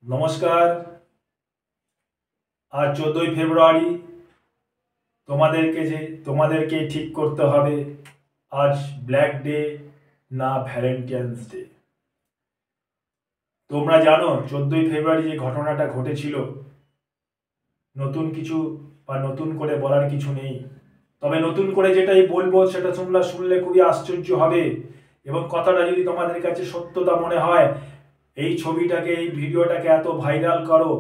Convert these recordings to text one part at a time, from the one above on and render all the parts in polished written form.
নমস্কার। আজ 14ই ফেব্রুয়ারি। তোমাদেরকে ঠিক করতে হবে আজ ব্ল্যাক ডে না ভ্যালেন্টাইন্স ডে। তোমরা জানো 14ই ফেব্রুয়ারি যে ঘটনাটা ঘটেছিল, নতুন কিছু বা নতুন করে বলার কিছু নেই। তবে নতুন করে যেটাই বলবো সেটা তোমরা শুনলে খুবই আশ্চর্য হবে, এবং কথাটা যদি তোমাদের কাছে সত্যতা মনে হয়, এই ছবিটাকে, এই ভিডিওটাকে এত ভাইরাল করো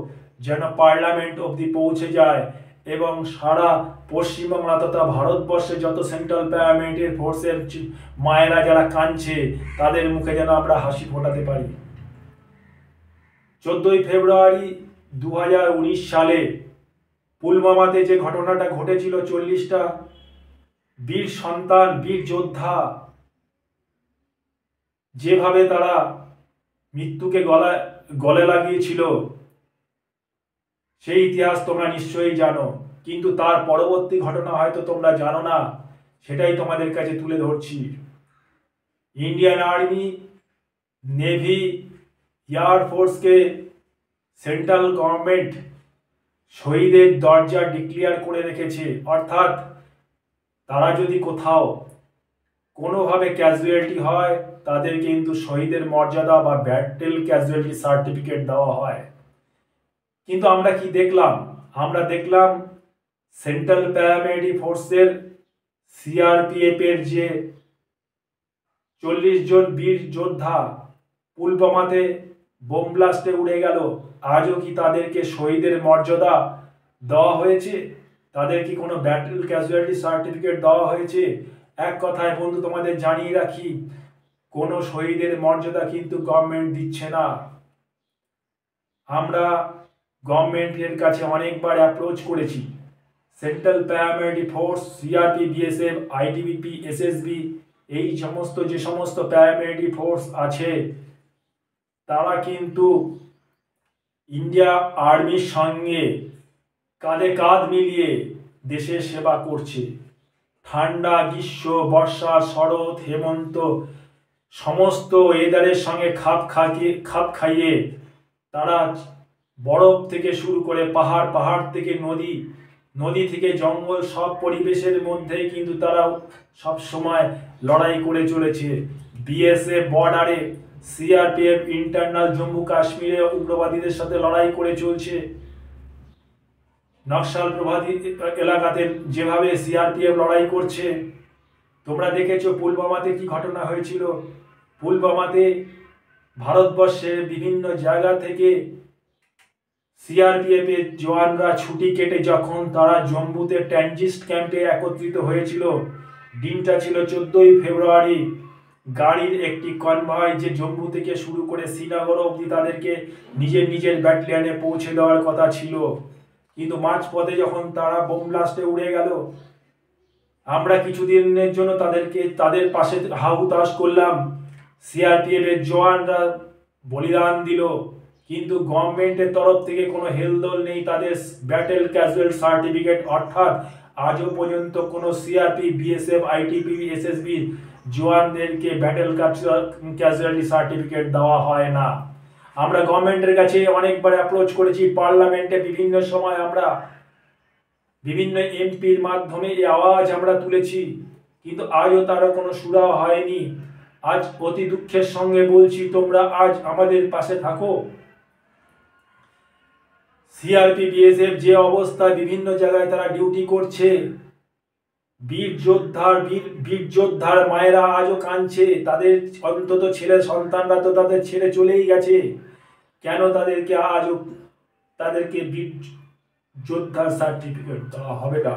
যেন পার্লামেন্ট অবধি পৌঁছে যায় এবং সারা পশ্চিমবাংলা তথা ভারতবর্ষে যত সেন্ট্রাল প্যারামিলিটারি ফোর্সের মায়েরা যারা কাঁদছে তাদের মুখে যেন আমরা হাসি ফোটাতে পারি। 14ই ফেব্রুয়ারি 2019 সালে পুলওয়ামাতে যে ঘটনাটা ঘটেছিল, 40টা বীর সন্তান, বীর যোদ্ধা যেভাবে তারা মৃত্যুকে গলে লাগিয়েছিল, সেই ইতিহাস তোমরা নিশ্চয়ই জানো। কিন্তু তার পরবর্তী ঘটনা হয়তো তোমরা জানো না, সেটাই তোমাদের কাছে তুলে ধরছি। ইন্ডিয়ান আর্মি, নেভি, এয়ার ফোর্সকে সেন্ট্রাল গভর্নমেন্ট শহীদের দরজা ডিক্লেয়ার করে রেখেছে। অর্থাৎ তারা যদি কোথাও কোনোভাবে ক্যাজুয়ালিটি হয়, তাদের কিন্তু শহীদের মর্যাদা বা ব্যাটেল ক্যাজুয়ালিটি সার্টিফিকেট দেওয়া হয়। কিন্তু আমরা কি দেখলাম? আমরা দেখলাম সেন্ট্রাল প্যারামিলিটারি ফোর্সের সিআরপিএফ এর যে 40 জন বীর যোদ্ধা পুলওয়ামাতে বোম ব্লাস্টে উড়ে গেল, আজও কি তাদেরকে শহীদের মর্যাদা দেওয়া হয়েছে? তাদের কি কোনো ব্যাটেল ক্যাজুয়ালিটি সার্টিফিকেট দেওয়া হয়েছে? এক কথায় বন্ধু, তোমাদের জানিয়ে রাখি, কোনো শহীদের মর্যাদা কিন্তু গভর্নমেন্ট দিচ্ছে না। আমরা গভর্নমেন্টের কাছে অনেকবার অ্যাপ্রোচ করেছি। Central paramilitary force, CRP, BSF, ITBP, SSB, এই যে সমস্ত প্যারামিলিটারি ফোর্স আছে, তারা কিন্তু ইন্ডিয়া আর্মির সঙ্গে কাঁধে কাঁধ মিলিয়ে দেশের সেবা করছে। ঠান্ডা, গ্রীষ্ম, বর্ষা, শরৎ, হেমন্ত সমস্ত ওয়েদারের সঙ্গে খাপ খাইয়ে তারা বরফ থেকে শুরু করে পাহাড়, পাহাড় থেকে নদী, নদী থেকে জঙ্গল, সব পরিবেশের মধ্যেই কিন্তু তারা সব সময় লড়াই করে চলেছে। বিএসএফ বর্ডারে, সিআরপিএফ ইন্টারনাল জম্মু কাশ্মীরে উগ্রবাদীদের সাথে লড়াই করে চলছে। নকশাল প্রভাবিত এলাকাতে যেভাবে সিআরপিএফ লড়াই করছে, তোমরা দেখেছো পুলওয়ামাতে কি ঘটনা হয়েছিল। পুলওয়ামাতে ভারতবর্ষের বিভিন্ন জায়গা থেকে সিআরপিএফ এর জওয়ানরা ছুটি কেটে যখন তারা জম্মুতে ট্রানজিট ক্যাম্পে একত্রিত হয়েছিল, দিনটা ছিল 14ই ফেব্রুয়ারি। গাড়ির একটি কনভয় যে জম্মু থেকে শুরু করে শ্রীনগর অবধি তাদেরকে নিজের নিজের ব্যাটালিয়নে পৌঁছে দেওয়ার কথা ছিল, কিন্তু মাঝপথে যখন তারা বোম ব্লাস্টে উড়ে গেল, আমরা কিছুদিনের জন্য তাদের পাশে হাহুতাশ করলাম। সিআরপিএফ এর জওয়ানরা বলিদান দিল, কিন্তু গভর্নমেন্টের তরফ থেকে কোনো হেলদোল নেই তাদের ব্যাটেল ক্যাজুয়াল সার্টিফিকেট। অর্থাৎ আজও পর্যন্ত কোনো সিআরপি, বিএসএফ, আইটিপি, এসএসবি জওয়ানদেরকে ব্যাটেল ক্যাজুয়ালিটি সার্টিফিকেট দেওয়া হয় না। আমরা গভর্নমেন্টের কাছে অনেকবার অ্যাপ্রোচ করেছি, পার্লামেন্টে বিভিন্ন সময় আমরা বিভিন্ন এমপির মাধ্যমে এই আওয়াজ আমরা তুলেছি, কিন্তু আজও তারও কোনো সুরা হয়নি। আজ অতি দুঃখের সঙ্গে বলছি, তোমরা আজ আমাদের পাশে থাকো। সিআরপি, বিএসএফ যে অবস্থায় বিভিন্ন জায়গায় তারা ডিউটি করছে, বীর যোদ্ধার মায়েরা আজও কাঁদছে। তাদের অন্তত ছেলে সন্তানরা তো তাদের ছেড়ে চলেই গেছে, কেন তাদেরকে আজও বীর যোদ্ধার সার্টিফিকেট দেওয়া হবে না?